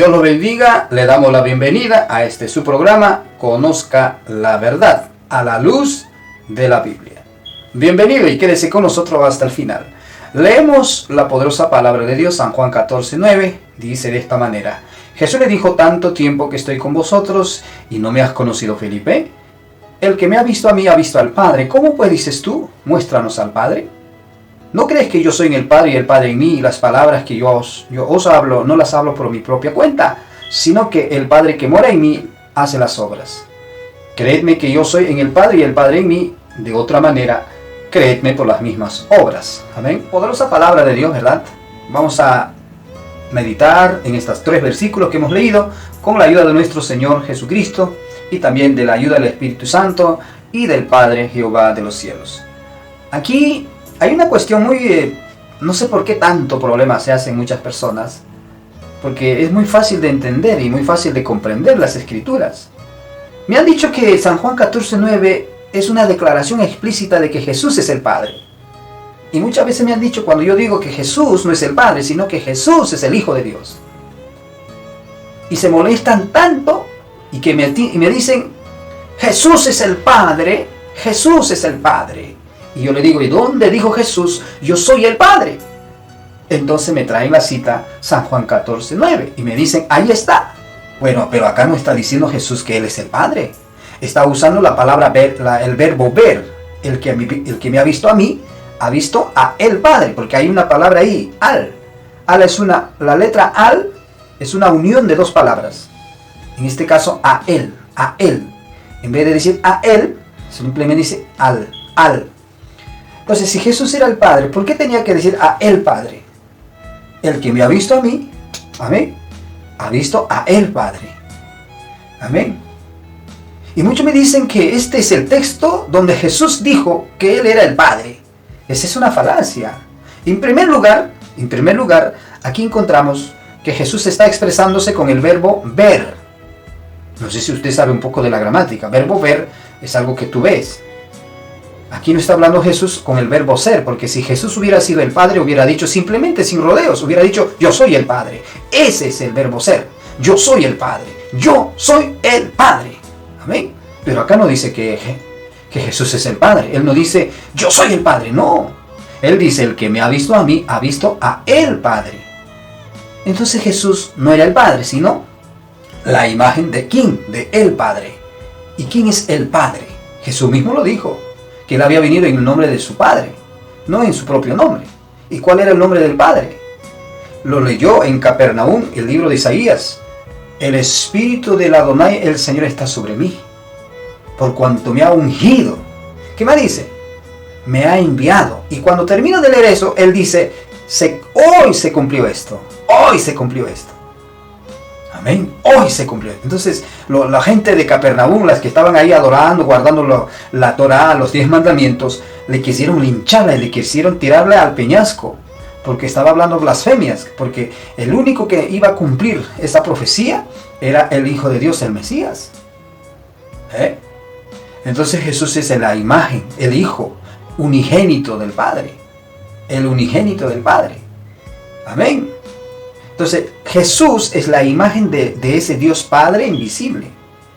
Dios lo bendiga, le damos la bienvenida a su programa Conozca la Verdad, a la luz de la Biblia. Bienvenido y quédese con nosotros hasta el final. Leemos la poderosa palabra de Dios, San Juan 14:9, dice de esta manera: Jesús le dijo: tanto tiempo que estoy con vosotros y no me has conocido, Felipe. El que me ha visto a mí ha visto al Padre. ¿Cómo pues dices tú? Muéstranos al Padre. ¿No crees que yo soy en el Padre y el Padre en mí? Y las palabras que yo os hablo, no las hablo por mi propia cuenta, sino que el Padre que mora en mí hace las obras. Creedme que yo soy en el Padre y el Padre en mí. De otra manera, creedme por las mismas obras. Amén. Poderosa palabra de Dios, ¿verdad? Vamos a meditar en estos 3 versículos que hemos leído con la ayuda de nuestro Señor Jesucristo y también de la ayuda del Espíritu Santo y del Padre Jehová de los cielos. Aquí hay una cuestión muy... no sé por qué tanto problema se hace en muchas personas, porque es muy fácil de entender y muy fácil de comprender las Escrituras. Me han dicho que San Juan 14:9 es una declaración explícita de que Jesús es el Padre. Y muchas veces me han dicho, cuando yo digo que Jesús no es el Padre, sino que Jesús es el Hijo de Dios. Y se molestan tanto y que me dicen: Jesús es el Padre, Jesús es el Padre. Y yo le digo: ¿y dónde dijo Jesús, yo soy el Padre? Entonces me traen la cita San Juan 14:9 y me dicen: ahí está. Bueno, pero acá no está diciendo Jesús que Él es el Padre. Está usando la palabra ver, el verbo ver. El que me ha visto a mí, ha visto a el Padre, porque hay una palabra ahí, al. Al es la letra al es una unión de 2 palabras. En este caso, a Él, a Él. En vez de decir a Él, simplemente dice al. Entonces, si Jesús era el Padre, ¿por qué tenía que decir a el Padre? El que me ha visto a mí, amén, ha visto a el Padre. Amén. Y muchos me dicen que este es el texto donde Jesús dijo que Él era el Padre. Esa es una falacia. En primer lugar, aquí encontramos que Jesús está expresándose con el verbo ver. No sé si usted sabe un poco de la gramática. Verbo ver es algo que tú ves. Aquí no está hablando Jesús con el verbo ser, porque si Jesús hubiera sido el Padre, hubiera dicho simplemente, sin rodeos, hubiera dicho: yo soy el Padre. Ese es el verbo ser. Yo soy el Padre. Yo soy el Padre. Amén. Pero acá no dice que Jesús es el Padre. Él no dice: yo soy el Padre. No. Él dice: el que me ha visto a mí, ha visto a el Padre. Entonces Jesús no era el Padre, sino la imagen de ¿quién? De el Padre. ¿Y quién es el Padre? Jesús mismo lo dijo, que Él había venido en el nombre de su Padre, no en su propio nombre. ¿Y cuál era el nombre del Padre? Lo leyó en Capernaum, el libro de Isaías: el Espíritu del Adonai, el Señor, está sobre mí, por cuanto me ha ungido. ¿Qué me dice? Me ha enviado. Y cuando termino de leer eso, Él dice: hoy se cumplió esto. Hoy se cumplió esto. Amén. Hoy se cumplió. Entonces, la gente de Capernaum, las que estaban ahí adorando, guardando la Torá, los 10 mandamientos, le quisieron lincharla y le quisieron tirarle al peñasco, porque estaba hablando blasfemias, porque el único que iba a cumplir esa profecía era el Hijo de Dios, el Mesías. Entonces Jesús es la imagen, el Hijo unigénito del Padre. El unigénito del Padre. Amén. Entonces, Jesús es la imagen de ese Dios Padre invisible.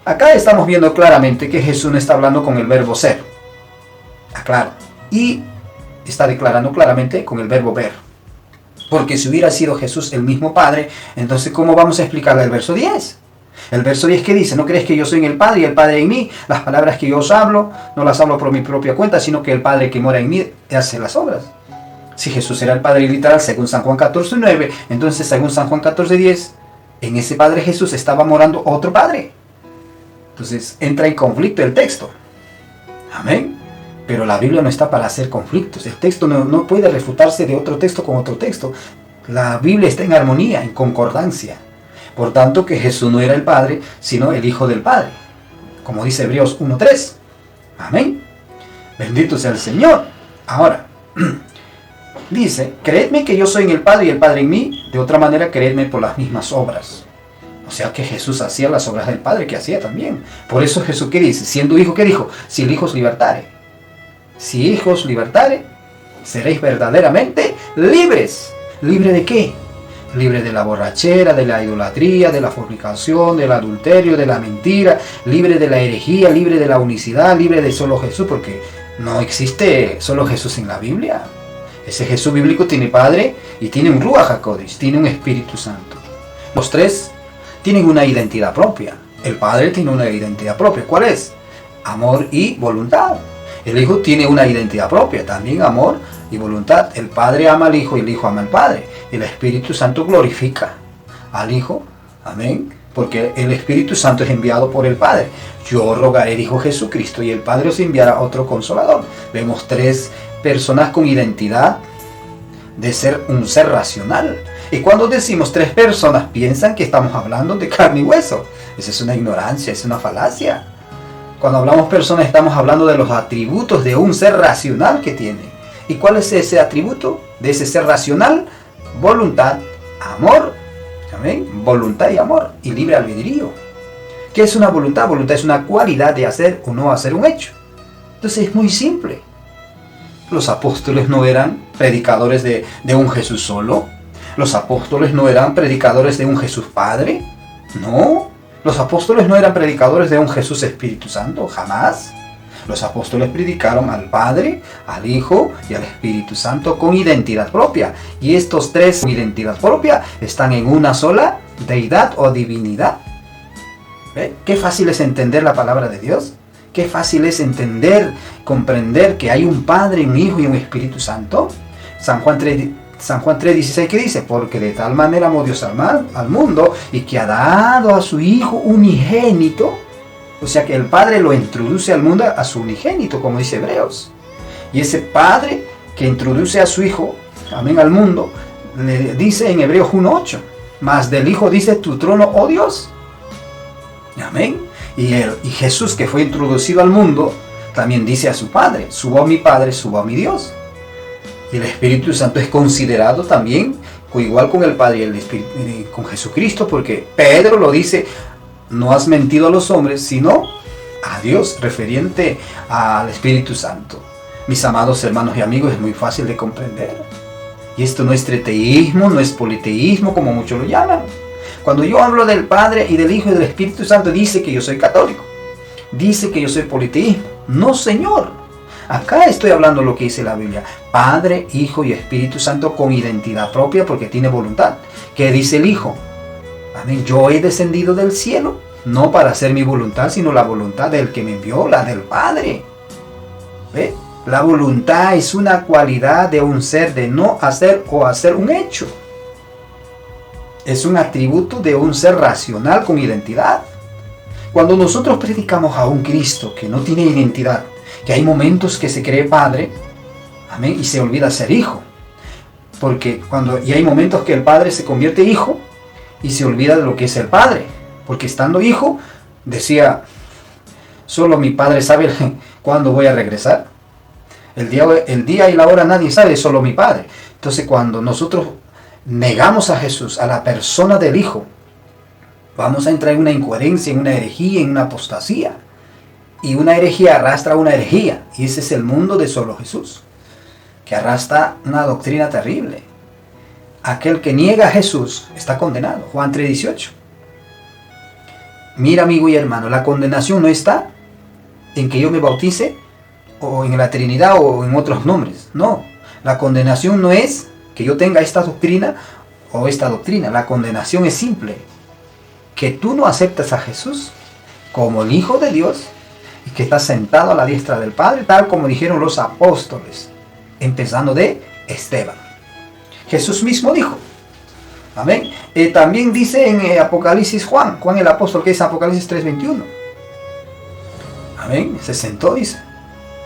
Acá estamos viendo claramente que Jesús no está hablando con el verbo ser. Claro. Y está declarando claramente con el verbo ver. Porque si hubiera sido Jesús el mismo Padre, entonces ¿cómo vamos a explicarle el verso 10? El verso 10 que dice: ¿no crees que yo soy en el Padre y el Padre en mí? Las palabras que yo os hablo, no las hablo por mi propia cuenta, sino que el Padre que mora en mí hace las obras. Si Jesús era el Padre literal según San Juan 14:9, entonces según San Juan 14:10, en ese Padre Jesús estaba morando otro Padre. Entonces entra en conflicto el texto. Amén. Pero la Biblia no está para hacer conflictos. El texto no puede refutarse de otro texto con otro texto. La Biblia está en armonía, en concordancia. Por tanto, que Jesús no era el Padre, sino el Hijo del Padre. Como dice Hebreos 1:3. Amén. Bendito sea el Señor. Ahora, dice: creedme que yo soy en el Padre y el Padre en mí. De otra manera, creedme por las mismas obras. O sea que Jesús hacía las obras del Padre que hacía también. Por eso Jesús, ¿qué dice? Siendo hijo, ¿qué dijo? Si el Hijo os libertare. Si hijos libertare, seréis verdaderamente libres. ¿Libre de qué? libre de la borrachera, de la idolatría, de la fornicación, del adulterio, de la mentira, libre de la herejía, libre de la unicidad, libre de solo Jesús, porque no existe solo Jesús en la Biblia. Ese Jesús bíblico tiene Padre y tiene un Ruach HaKodesh, tiene un Espíritu Santo. Los tres tienen una identidad propia. El Padre tiene una identidad propia. ¿Cuál es? Amor y voluntad. El Hijo tiene una identidad propia, también amor y voluntad. El Padre ama al Hijo y el Hijo ama al Padre. El Espíritu Santo glorifica al Hijo. Amén. Porque el Espíritu Santo es enviado por el Padre. Yo rogaré, dijo Jesucristo, y el Padre os enviará otro Consolador. Vemos tres personas con identidad de ser un ser racional. Y cuando decimos tres personas, piensan que estamos hablando de carne y hueso. Esa es una ignorancia, es una falacia. Cuando hablamos personas, estamos hablando de los atributos de un ser racional que tiene. ¿Y cuál es ese atributo de ese ser racional? Voluntad, amor, ¿amén? Voluntad y amor, y libre albedrío. ¿Qué es una voluntad? Voluntad es una cualidad de hacer o no hacer un hecho. Entonces es muy simple. Los apóstoles no eran predicadores de un Jesús solo. Los apóstoles no eran predicadores de un Jesús Padre. No. Los apóstoles no eran predicadores de un Jesús Espíritu Santo. Jamás. Los apóstoles predicaron al Padre, al Hijo y al Espíritu Santo con identidad propia. Y estos tres con identidad propia están en una sola deidad o divinidad. ¿Ve? Qué fácil es entender la palabra de Dios. Qué fácil es entender, comprender que hay un Padre, un Hijo y un Espíritu Santo. San Juan 3:16, ¿qué dice? Porque de tal manera amó Dios al mundo y que ha dado a su Hijo unigénito. O sea que el Padre lo introduce al mundo a su unigénito, como dice Hebreos. Y ese Padre que introduce a su Hijo, amén, al mundo, le dice en Hebreos 1:8, mas del Hijo dice tu trono, oh Dios. Amén. Y Jesús, que fue introducido al mundo, también dice a su Padre, subo a mi Padre, subo a mi Dios. Y el Espíritu Santo es considerado también igual con el Padre y el Espíritu, con Jesucristo, porque Pedro lo dice, no has mentido a los hombres, sino a Dios, referente al Espíritu Santo. Mis amados hermanos y amigos, es muy fácil de comprender. Y esto no es treteísmo, no es politeísmo, como muchos lo llaman. Cuando yo hablo del Padre y del Hijo y del Espíritu Santo, dice que yo soy católico. Dice que yo soy politeísmo. No, Señor. Acá estoy hablando lo que dice la Biblia. Padre, Hijo y Espíritu Santo con identidad propia porque tiene voluntad. ¿Qué dice el Hijo? Amén. Yo he descendido del cielo, no para hacer mi voluntad, sino la voluntad del que me envió, la del Padre. ¿Ve? La voluntad es una cualidad de un ser de no hacer o hacer un hecho. Es un atributo de un ser racional con identidad. Cuando nosotros predicamos a un Cristo que no tiene identidad, que hay momentos que se cree Padre, amén, y se olvida ser Hijo. Y hay momentos que el Padre se convierte en Hijo y se olvida de lo que es el Padre. Porque estando Hijo, decía, solo mi Padre sabe cuándo voy a regresar. El día y la hora nadie sabe, solo mi Padre. Entonces cuando nosotros negamos a Jesús, a la persona del Hijo, vamos a entrar en una incoherencia, en una herejía, en una apostasía. Y una herejía arrastra a una herejía. Y ese es el mundo de solo Jesús, que arrastra una doctrina terrible. Aquel que niega a Jesús está condenado. Juan 3:18. Mira, amigo y hermano, la condenación no está en que yo me bautice, o en la Trinidad, o en otros nombres. No, la condenación no es que yo tenga esta doctrina o esta doctrina. La condenación es simple: que tú no aceptas a Jesús como el Hijo de Dios y que está sentado a la diestra del Padre, tal como dijeron los apóstoles, empezando de Esteban. Jesús mismo dijo, amén. También dice en Apocalipsis Juan el apóstol, que es Apocalipsis 3:21. Amén. Se sentó, dice.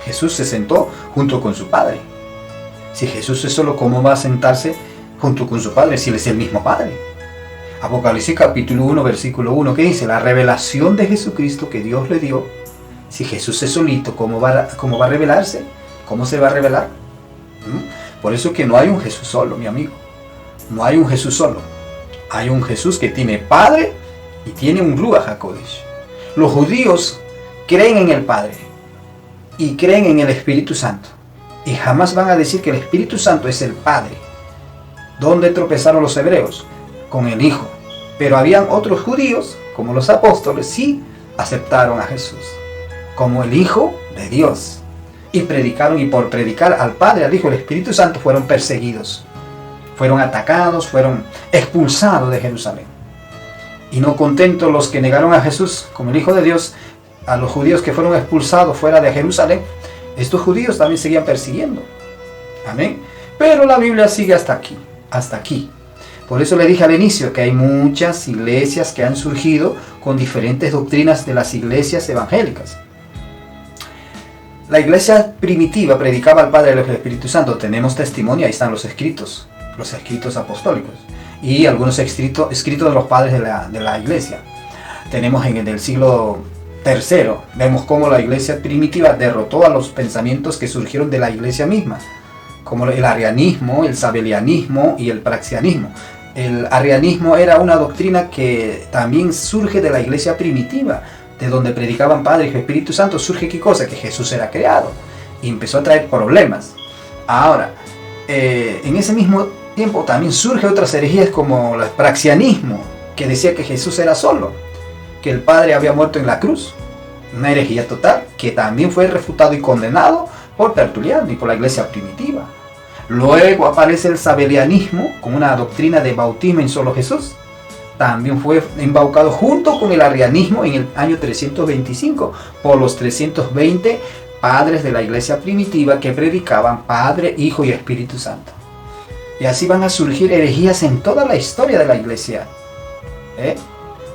Jesús se sentó junto con su Padre. Si Jesús es solo, ¿cómo va a sentarse junto con su Padre si Él es el mismo Padre? Apocalipsis capítulo 1, versículo 1, que dice, la revelación de Jesucristo que Dios le dio. Si Jesús es solito, ¿cómo va a revelarse? ¿Cómo se va a revelar? Por eso que no hay un Jesús solo, mi amigo. No hay un Jesús solo. Hay un Jesús que tiene Padre y tiene un Ruach HaKodesh. Los judíos creen en el Padre y creen en el Espíritu Santo. Y jamás van a decir que el Espíritu Santo es el Padre. ¿Dónde tropezaron los hebreos? con el Hijo. Pero habían otros judíos, como los apóstoles, sí aceptaron a Jesús como el Hijo de Dios. Y predicaron, y por predicar al Padre, al Hijo y al Espíritu Santo fueron perseguidos. Fueron atacados, fueron expulsados de Jerusalén. Y no contentos los que negaron a Jesús como el Hijo de Dios, a los judíos que fueron expulsados fuera de Jerusalén, estos judíos también seguían persiguiendo. Amén. Pero la Biblia sigue hasta aquí, hasta aquí. Por eso le dije al inicio que hay muchas iglesias que han surgido con diferentes doctrinas de las iglesias evangélicas. La iglesia primitiva predicaba al Padre, al Hijo y al Espíritu Santo. Tenemos testimonio, ahí están los escritos apostólicos y algunos escritos de los padres de la iglesia. Tenemos en el siglo III, vemos cómo la iglesia primitiva derrotó a los pensamientos que surgieron de la iglesia misma, como el arrianismo, el sabelianismo y el praxianismo. El arrianismo era una doctrina que también surge de la iglesia primitiva, de donde predicaban Padre, Hijo y Espíritu Santo. Surge qué cosa, que Jesús era creado, y empezó a traer problemas. Ahora, en ese mismo tiempo también surge otras herejías como el praxianismo, que decía que Jesús era solo, que el Padre había muerto en la cruz. Una herejía total que también fue refutado y condenado por Tertuliano y por la iglesia primitiva. Luego aparece el sabelianismo con una doctrina de bautismo en solo Jesús. También fue embaucado junto con el arrianismo en el año 325 por los 320 padres de la iglesia primitiva que predicaban Padre, Hijo y Espíritu Santo. Y así van a surgir herejías en toda la historia de la iglesia.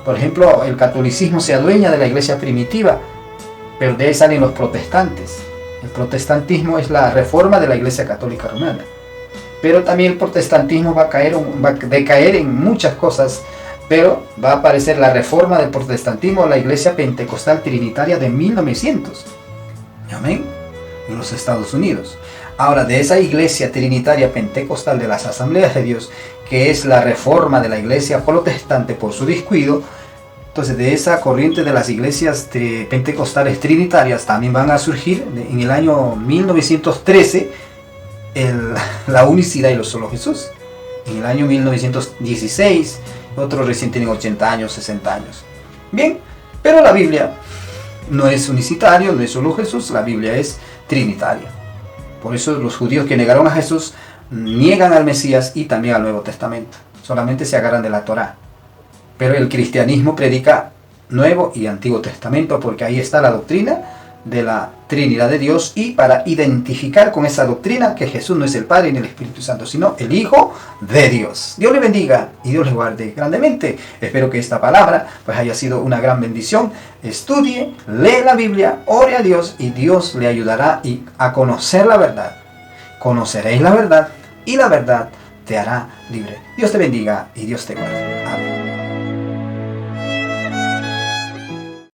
Por ejemplo, el catolicismo se adueña de la iglesia primitiva, pero de ahí salen los protestantes. El protestantismo es la reforma de la iglesia católica romana. Pero también el protestantismo va a decaer en muchas cosas, pero va a aparecer la reforma del protestantismo, la iglesia pentecostal trinitaria de 1900. Amén. En los Estados Unidos. Ahora, de esa iglesia trinitaria pentecostal de las Asambleas de Dios, que es la reforma de la iglesia protestante por su descuido, entonces de esa corriente de las iglesias pentecostales trinitarias también van a surgir en el año 1913 la unicidad y lo solo Jesús. En el año 1916, otros recién tienen 80 años, 60 años. Bien, pero la Biblia no es unicitario, no es solo Jesús, la Biblia es trinitaria. Por eso los judíos que negaron a Jesús niegan al Mesías y también al Nuevo Testamento. Solamente se agarran de la Torá. Pero el cristianismo predica Nuevo y Antiguo Testamento porque ahí está la doctrina de la Trinidad de Dios, y para identificar con esa doctrina que Jesús no es el Padre ni el Espíritu Santo, sino el Hijo de Dios. Dios le bendiga y Dios le guarde grandemente. Espero que esta palabra pues haya sido una gran bendición. Estudie, lee la Biblia, ore a Dios y Dios le ayudará a conocer la verdad. Conoceréis la verdad y la verdad te hará libre. Dios te bendiga y Dios te guarde.